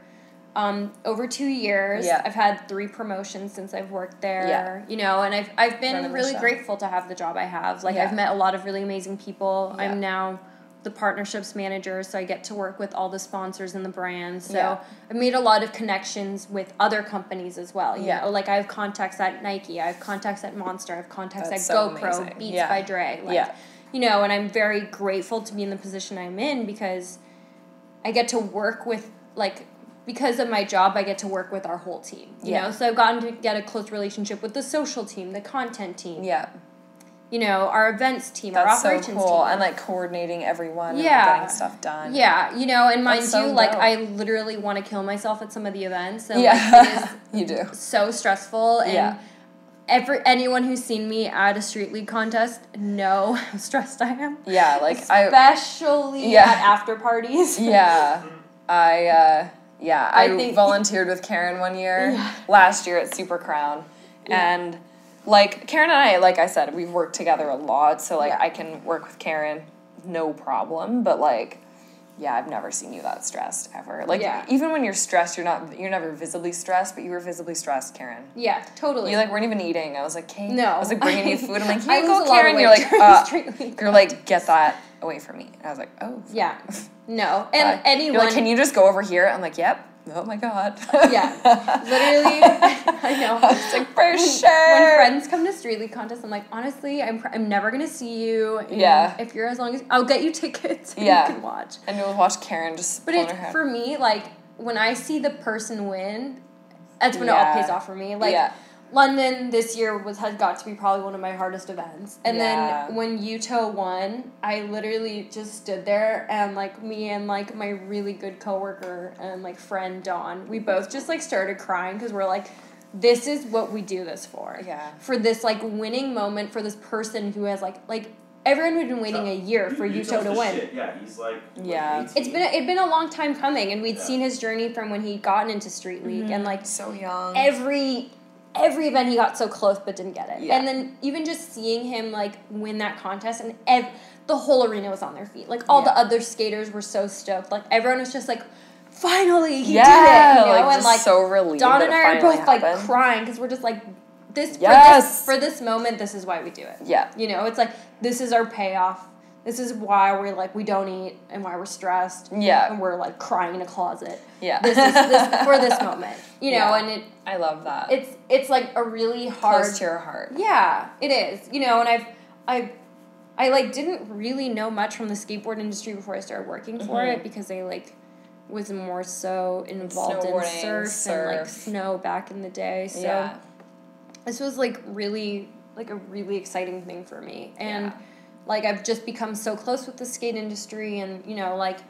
over 2 years. Yeah. I've had 3 promotions since I've worked there. Yeah. You know, and I've been really grateful to have the job I have. Like, I've met a lot of really amazing people. Yeah. I'm now the partnerships manager, so I get to work with all the sponsors and the brands. So I've made a lot of connections with other companies as well. You know, like, I have contacts at Nike, I have contacts at Monster, I have contacts at GoPro, amazing. Beats by Dre. Like, you know, and I'm very grateful to be in the position I'm in because I get to work with, like... Because of my job, I get to work with our whole team, you know? So I've gotten to get a close relationship with the social team, the content team. Yeah. You know, our events team, our operations team. That's so cool. And, like, coordinating everyone and getting stuff done. Yeah, you know, and mind you, like, I literally want to kill myself at some of the events. And, like, it is you do. So stressful. And anyone who's seen me at a Street League contest know how stressed I am. Yeah, like, especially at after parties. Yeah. I volunteered with Keren one year, last year at Super Crown, and, like, Keren and I, like I said, we've worked together a lot, so, like, I can work with Keren, no problem, but, like, I've never seen you that stressed, ever. Like, even when you're stressed, you're never visibly stressed, but you were visibly stressed, Keren. Yeah, totally. You, like, weren't even eating. I was like, okay. No. I was, like, bringing you food. I'm like, here you go, Keren. You're like, get that away from me. And I was like, oh. Yeah. No. And anyone... You're like, can you just go over here? I'm like, yep. Oh, my God. Yeah. Literally, I know. I was like, for sure. When friends come to Street League contests, I'm like, honestly, I'm never going to see you. And if you're as long as... I'll get you tickets and you can watch. And you'll watch Keren just But for me, like, when I see the person win, that's when it all pays off for me. Like, London this year has got to be probably one of my hardest events. And then when UBCO won, I literally just stood there and, like, me and, like, my really good coworker and, like, friend Dawn, we both just, like, started crying because we're like, this is what we do this for. Yeah. For this, like, winning moment for this person who has, like everyone had been waiting a year for UBCO to win. Shit. Yeah, he's like... It'd been a long time coming, and we'd seen his journey from when he'd gotten into Street League, and, like... So young. Every event he got so close but didn't get it. Yeah. And then even just seeing him, like, win that contest, and the whole arena was on their feet. Like, all the other skaters were so stoked. Like, everyone was just like, finally, he did it! You know? Like, and, like, so relieved. Dawn and I are both, like, crying, because we're just like, for this moment, this is why we do it. Yeah. You know, it's like, this is our payoff. This is why we're, like, we don't eat and why we're stressed. Yeah. And we're, like, crying in a closet. Yeah. This is for this moment. You know, and I love that. It's like, a really hard... Close to your heart. Yeah, it is. You know, and I like, didn't really know much from the skateboard industry before I started working for it, because I, like, was more so involved in surf and, like, snow back in the day. So this was, like, really, like, a really exciting thing for me. And... Like, I've just become so close with the skate industry, and, you know, like,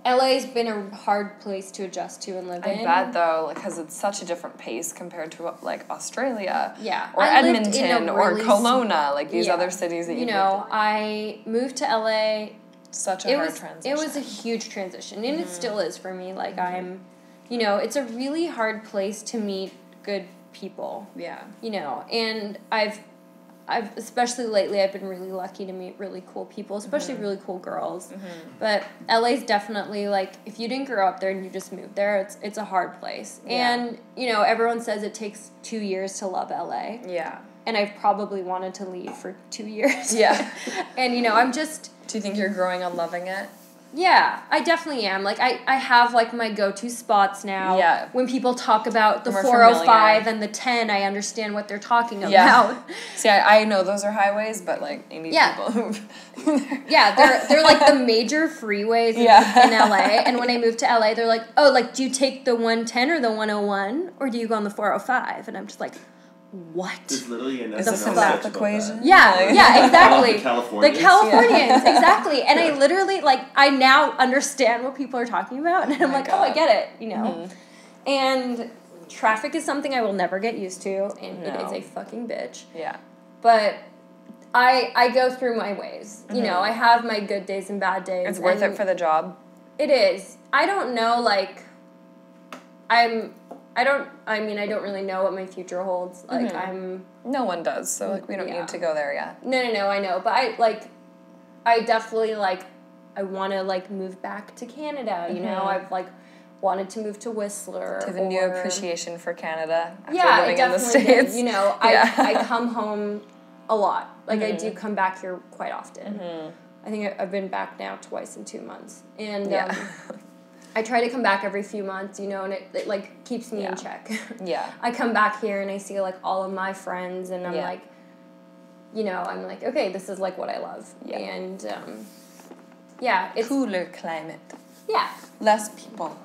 LA's been a hard place to adjust to and live in. I bet, though, because it's such a different pace compared to, like, Australia. Yeah. Or Edmonton or Kelowna, like, these other cities that you know, I moved to LA. Such a hard transition. It was a huge transition, and it still is for me. Like, you know, it's a really hard place to meet good people. Yeah. You know, and especially lately, I've been really lucky to meet really cool people, especially really cool girls. But LA's definitely, like, if you didn't grow up there and you just moved there, it's a hard place. Yeah. And, you know, everyone says it takes 2 years to love LA. Yeah. And I've probably wanted to leave for 2 years. Yeah. And, you know, I'm just... Do you think you're growing on loving it? Yeah, I definitely am. Like, I have, like, my go-to spots now. Yeah. When people talk about the More 405 familiar. and the 10, I understand what they're talking about. Yeah. See, I know those are highways, but, like, maybe people who... Yeah, they're like the major freeways in LA. And when I moved to LA, they're like, oh, like, do you take the 110 or the 101? Or do you go on the 405? And I'm just like... What? There's literally an Is this a math equation? Yeah, exactly. The Californians. The Californians, exactly. And I literally, like, I now understand what people are talking about. And I'm like, God. oh, I get it, you know? And traffic is something I will never get used to. And it is a fucking bitch. Yeah. But I go through my ways. You know, I have my good days and bad days. It's worth it for the job. It is. I don't know, like, I don't really know what my future holds. Like, No one does, so, like, we don't need to go there yet. No, I know. But I definitely, like, I want to, like, move back to Canada, you know? I've, like, wanted to move to Whistler. To have a new appreciation for Canada after I living in the definitely States. did. You know, I come home a lot. Like, I do come back here quite often. I think I've been back now twice in 2 months. And, I try to come back every few months, you know, and it like, keeps me in check. Yeah. I come back here and I see, like, all of my friends, and I'm like, you know, I'm like, okay, this is, like, what I love. Yeah. And, it's... Cooler climate. Yeah. Less people.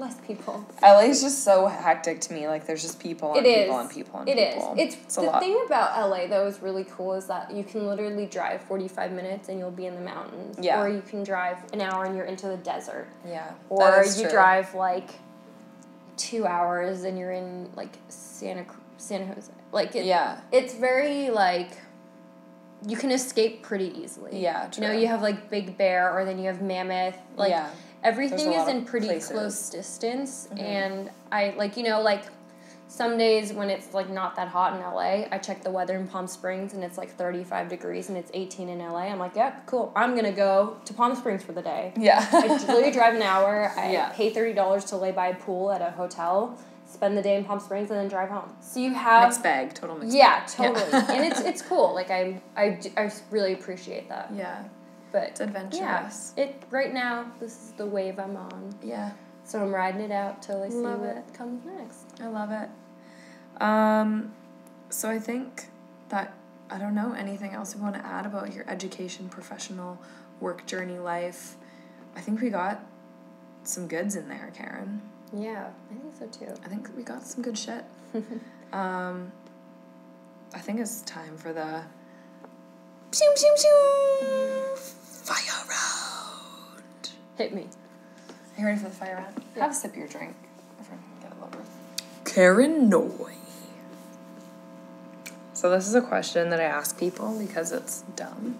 LA is just so hectic to me. Like, there's just people and people and people and people. It is. It's a the lot. thing about LA, though, is really cool is that you can literally drive 45 minutes and you'll be in the mountains. Yeah. Or you can drive an hour and you're into the desert. Yeah. Or you drive, like, 2 hours and you're in, like, San Jose. Like, it's very, like... You can escape pretty easily. Yeah, true. You know, you have, like, Big Bear, or then you have Mammoth. Like, everything is in pretty close distance. And I, like, you know, like, some days when it's, like, not that hot in LA, I check the weather in Palm Springs, and it's, like, 35 degrees, and it's 18 in LA. I'm like, yeah, cool. I'm going to go to Palm Springs for the day. Yeah. I literally drive an hour. I pay $30 to lay by a pool at a hotel, spend the day in Palm Springs, and then drive home. So you have... Mixed bag. Total mixed bag. Yeah, totally. And it's cool. Like, I really appreciate that. Yeah. But it's adventurous. Yeah, right now, this is the wave I'm on. Yeah. So I'm riding it out till I see what comes next. I love it. So I think that, I don't know, anything else you want to add about your education, professional, work journey, life? I think we got some goods in there, Keren. Yeah, I think so too. I think we got some good shit. I think it's time for the fire round. Hit me. Are you ready for the fire round? Yeah. Have a sip of your drink. Get a little Keren Noy. So this is a question that I ask people because it's dumb,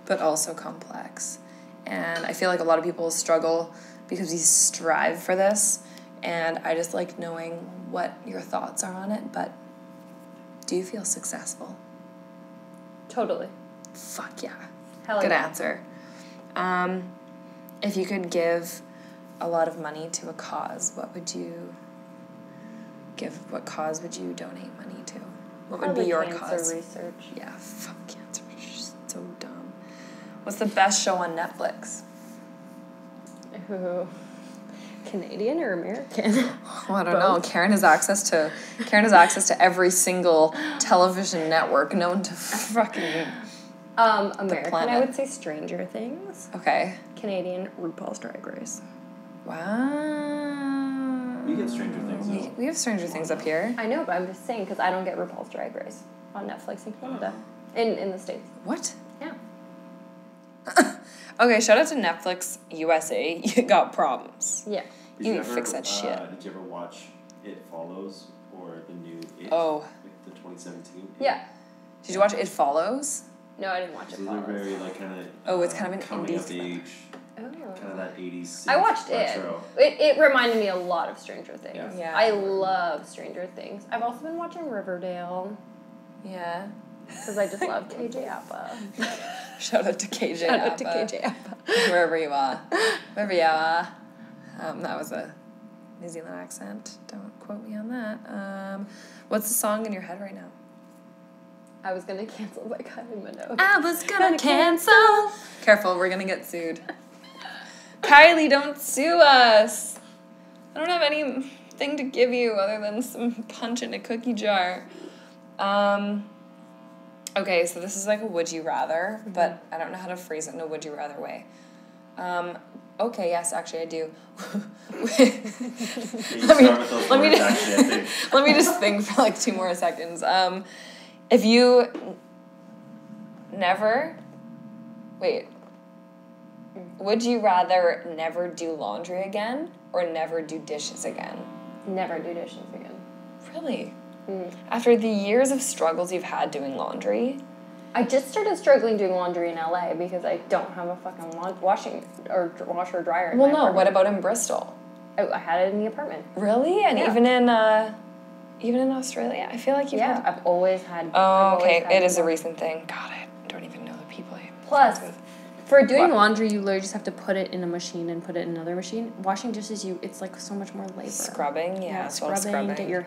but also complex. And I feel like a lot of people struggle because we strive for this. And I just like knowing what your thoughts are on it. But do you feel successful? Totally. Fuck yeah. Hell Good yeah. answer. If you could give a lot of money to a cause, what would you give? What cause would you donate money to? What would be your cancer cause? research. Yeah, fuck cancer research. So dumb. What's the best show on Netflix? Ooh. Canadian or American? Oh, I don't know. Keren has access to every single television network known to fucking American, planet. I would say Stranger Things. Okay. Canadian, RuPaul's Drag Race. Wow. We get Stranger Things, though. We have Stranger Things up here. I know, but I'm just saying because I don't get RuPaul's Drag Race on Netflix in Canada. In the States. What? Yeah. Okay, shout out to Netflix USA. You got problems. Yeah. You need to fix that shit. Did you ever watch It Follows or the new It? Oh. Like the 2017? Yeah. Did you watch It Follows? No, I didn't watch it. These are very, like, kind of... Oh, it's kind of an coming indie of age. Oh. Kind of that 80s. I watched retro. it. It reminded me a lot of Stranger Things. Yeah. I love Stranger Things. I've also been watching Riverdale. Yeah. Because I just love KJ Appa. Shout out to KJ Shout Appa. out to KJ Appa. Wherever you are. Wherever you are. That was a New Zealand accent. Don't quote me on that. What's the song in your head right now? I was going to cancel by Kylie Minogue. I was gonna cancel. Careful, we're gonna get sued. Kylie, don't sue us. I don't have anything to give you other than some punch in a cookie jar. Okay, so this is like a would you rather, but I don't know how to phrase it in a would you rather way. Okay, yes, actually I do. Let me just think for like 2 more seconds. If you would you rather never do laundry again or never do dishes again? Never do dishes again. Really? After the years of struggles you've had doing laundry? I just started struggling doing laundry in LA because I don't have a fucking washer or dryer in my apartment. What about in Bristol? I had it in the apartment. Really? And even in Australia? I feel like you've had... I've always had... Oh, okay. It is a recent thing. God, I don't even know the people I'm Plus, friends with. for doing laundry, you literally just have to put it in a machine and put it in another machine. Washing dishes, it's like so much more labor. Scrubbing, scrubbing. Get your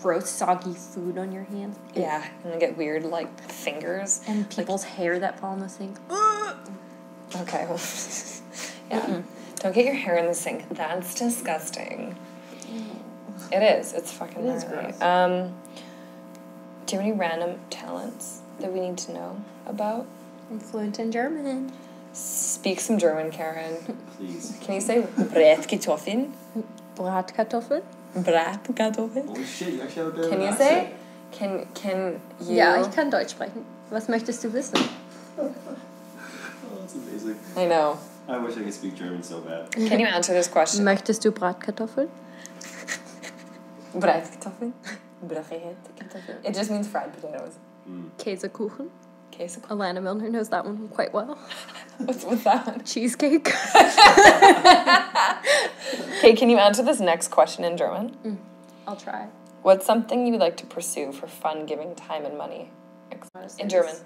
gross, soggy food on your hands. Yeah, and then get weird, like, fingers. And people's hair that fall in the sink. Okay, well, yeah. Don't get your hair in the sink. That's disgusting. It is. It's fucking gnarly. gross. Do you have any random talents that we need to know about? I'm fluent in German. Speak some German, Karen. Please. Can you say Bratkartoffeln? Bratkartoffel? Bratkartoffeln? Oh shit, you actually have a bit of Can an you accent. say? Can you? Ja, ich kann Deutsch sprechen. Was möchtest du wissen? Oh, that's amazing. I know. I wish I could speak German so bad. Can you answer this question? Möchtest du Bratkartoffeln? Bratkartoffeln? Bratkartoffeln. It just means fried potatoes. Käsekuchen. Käsekuchen. Alana Milner knows that one quite well. What's that one? Cheesecake. Okay, can you answer this next question in German? I'll try. What's something you would like to pursue for fun, giving time and money? In German.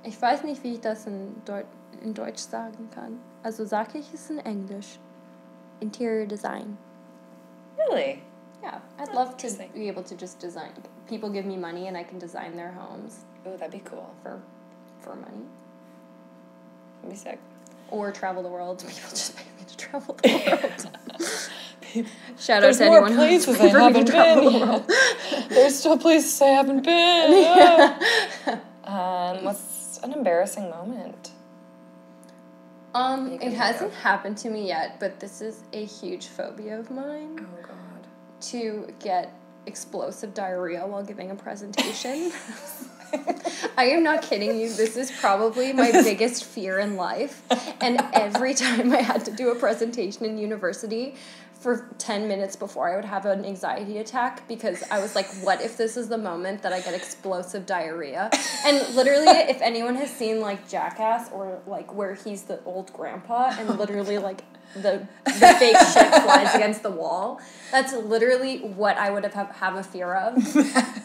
Ich weiß nicht, wie ich das in Deutsch sagen kann. Also sage ich es in English. Interior design. Really? Yeah, I'd love to interesting. be able to just design. People give me money and I can design their homes Oh, that'd be cool. for money. That'd be sick. Or travel the world. People just pay me to travel the world. Shout out to anyone who's places I paid for me to haven't travel the been. world. There's still places I haven't been. What's an embarrassing moment? It hasn't happened to me yet, but this is a huge phobia of mine. Oh God. To get explosive diarrhea while giving a presentation. I am not kidding you. This is probably my biggest fear in life. And every time I had to do a presentation in university, for 10 minutes before I would have an anxiety attack because I was like, what if this is the moment that I get explosive diarrhea? And literally, if anyone has seen like Jackass or like where he's the old grandpa and literally like the fake shit flies against the wall, that's literally what I would have a fear of.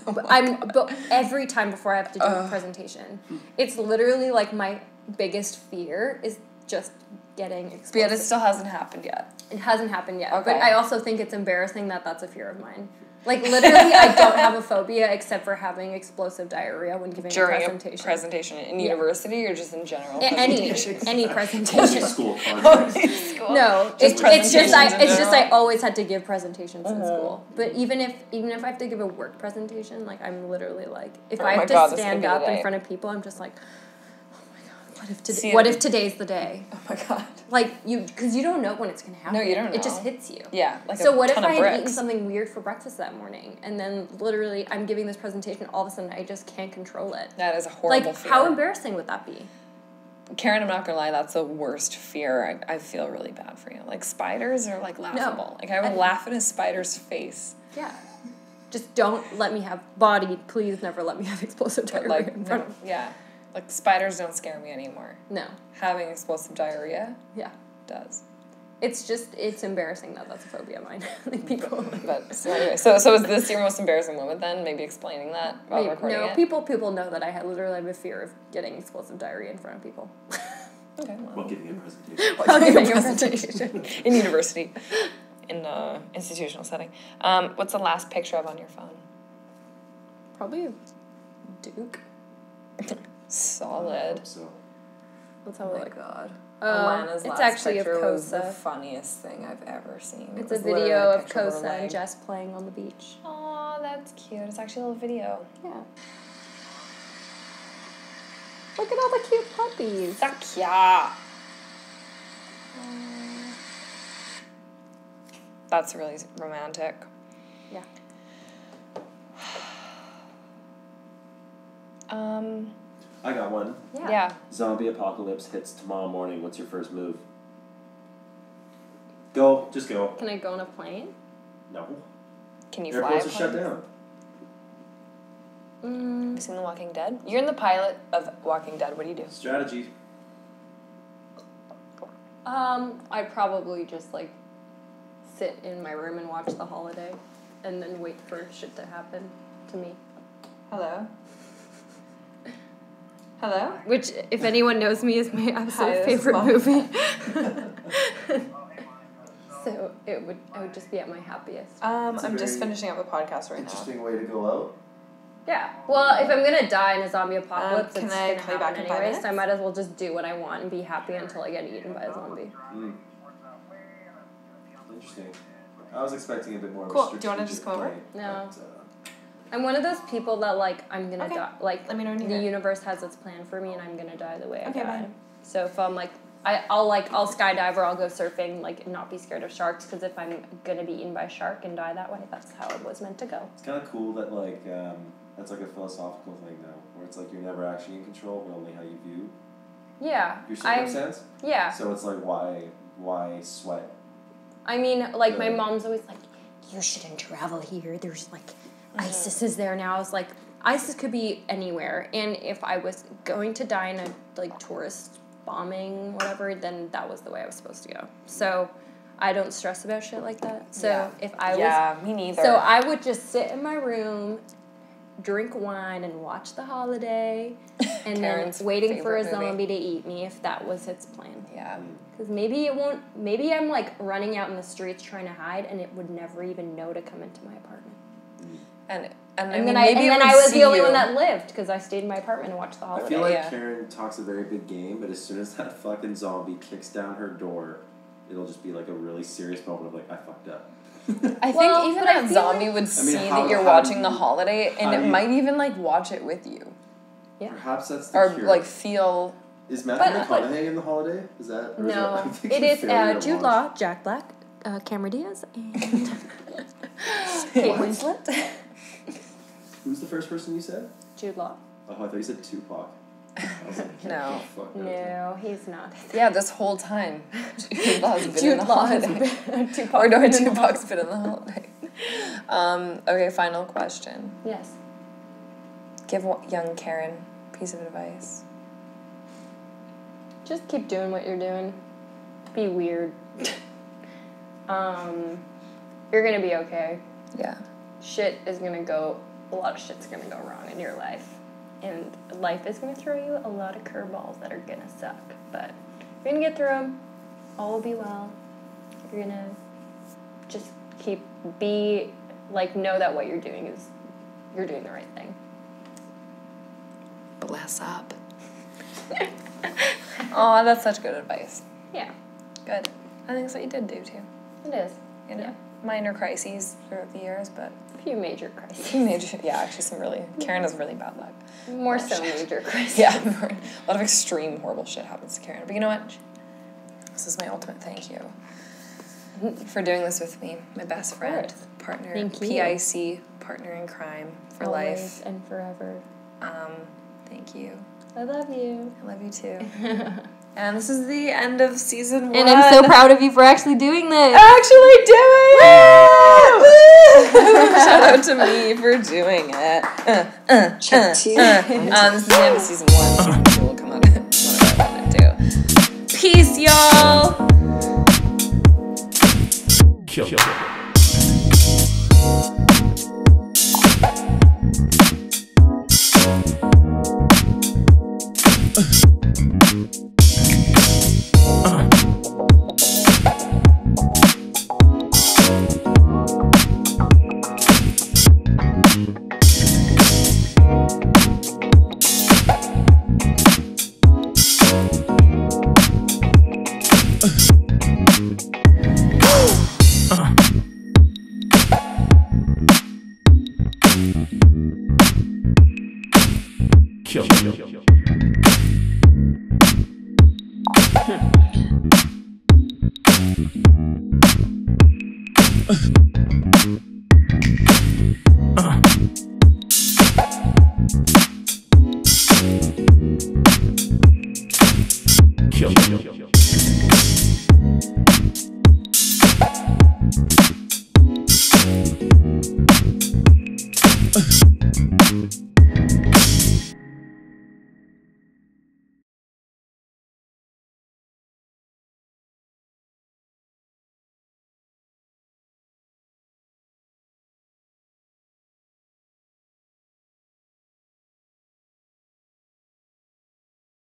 But every time before I have to do a presentation, it's literally like my biggest fear is just getting explosive. But it still hasn't happened yet. It hasn't happened yet. Okay. But I also think it's embarrassing that that's a fear of mine. Like, literally, I don't have a phobia except for having explosive diarrhea when giving During a presentation. a presentation in university or just in general? Any presentation. School. No, it's just I always had to give presentations in school. But even if I have to give a work presentation, like I'm literally like if I have to stand up in front of people, I'm just like, what if today's the day? Oh my God. Like because you don't know when it's gonna happen. No, you don't know. It just hits you. Yeah. Like so what if ton I of had bricks. eaten something weird for breakfast that morning, and then literally I'm giving this presentation, all of a sudden I just can't control it. That is a horrible fear. How embarrassing would that be? Karen, I'm not gonna lie, that's the worst fear. I feel really bad for you. Like spiders are like laughable. Like I would laugh in a spider's face. Yeah. Just don't let me have body. Please never let me have explosive diarrhea in front of. Yeah. Like spiders don't scare me anymore. No. Having explosive diarrhea Yeah. does. It's embarrassing that that's a phobia of mine. Like people. But so anyway, so is this your most embarrassing moment then? Maybe explaining that while recording it? People know that I literally have a fear of getting explosive diarrhea in front of people. Okay. Well. While giving a presentation. While giving a presentation in university, in institutional setting. What's the last picture of on your phone? Probably a Duke. Solid. I hope so. Let's have a look. God. Alana's last actually of picture was the Kosa. funniest thing I've ever seen. It's It a was literally video of picture her Kosa and leg. Jess playing on the beach. Aw, that's cute. It's actually a little video. Yeah. Look at all the cute puppies. So cute. That's really romantic. Yeah. I got one. Yeah. Zombie apocalypse hits tomorrow morning. What's your first move? Go. Just go. Can I go on a plane? No. Can you fly? Airports are a shut plane? down. Have you seen The Walking Dead? You're in the pilot of Walking Dead. What do you do? Strategy. I'd probably just like sit in my room and watch The Holiday, and then wait for shit to happen to me. Hello? Hello? Which, if anyone knows me, is my absolute Hi, this is favorite Mom. movie. So I would just be at my happiest. I'm It's a just very finishing up the podcast right now. Interesting way to go out. Yeah. Well, if I'm gonna die in a zombie apocalypse, can it's I gonna call you back happen in 5 anyways. So I minutes? might as well just do what I want and be happy until I get eaten by a zombie. Interesting. I was expecting a bit more Cool. of a Do you wanna just strategic come over? play, No. but, I'm one of those people that like I'm gonna Okay. die. Like Let me know when you the do. universe has its plan for me, and I'm gonna die the way I Okay, die. bye. So if I'm like I'll skydive or I'll go surfing, like, and not be scared of sharks, because if I'm gonna be eaten by a shark and die that way, that's how it was meant to go. It's kind of cool that that's like a philosophical thing now, where it's like you're never actually in control, but only how you view Yeah. your circumstance. Yeah. So it's like why sweat? I mean, like, my Yeah. mom's always like, you shouldn't travel here. There's, like, ISIS is there now. I was like, ISIS could be anywhere. And if I was going to die in a, like, tourist bombing, whatever, then that was the way I was supposed to go. So I don't stress about shit like that. So if I was... Yeah, me neither. So I would just sit in my room, drink wine, and watch The Holiday, and Karen's then waiting for a favorite movie. zombie to eat me if that was its plan. Yeah. Because maybe it won't... Maybe I'm, like, running out in the streets trying to hide, and it would never even know to come into my apartment. And And then I was the only one that lived, because I stayed in my apartment and watched The I Holiday. feel like yeah. Karen talks a very big game, but as soon as that fucking zombie kicks down her door, it'll just be like a really serious moment of like, I fucked up. I think Well, even but I that feel zombie like- would I see mean, that you're how watching do The you- Holiday, and how it do you- might even, like, watch it with you. Yeah. Perhaps that's the Or, cure. like, feel... Is Matthew But- McConaughey in The Holiday? Is that? Or No. Is that, It is Jude Law, Jack Black, Cameron Diaz, and Kate Winslet. Who's the first person you said? Jude Law. Oh, I thought you said Tupac. I was like, No. Fuck No, he's not. Yeah, this whole time. Jude Law's been in Jude The Law has Holiday. been Tupac. Or no, been in The Tupac's been in The Holiday. Okay, final question. Yes. Give young Keren a piece of advice. Just keep doing what you're doing. Be weird. You're gonna be okay. Yeah. A lot of shit's gonna go wrong in your life. And life is gonna throw you a lot of curveballs that are gonna suck. But you're gonna get through them. All will be well. You're gonna just know that what you're doing is, you're doing the right thing. Bless up. Aw, that's such good advice. Yeah, Good. I think that's what you did do, too. it is. You know? Yeah. Minor crises throughout the years, but... A few major crises. Major, yeah, actually some really... Keren has really bad luck. More so major crises. Yeah, a lot of extreme, horrible shit happens to Keren. But you know what? This is my ultimate thank you for doing this with me. My best friend, course. partner, Thank you. PIC, partner in crime for Always life. and forever. Thank you. I love you. I love you too. And this is the end of season 1. And I'm so proud of you for actually doing this. Actually doing it! Shout out to me for doing it. This is the end of season 1. So will come out whatever I'm gonna do. Peace, y'all! Kill. Kill. Kill.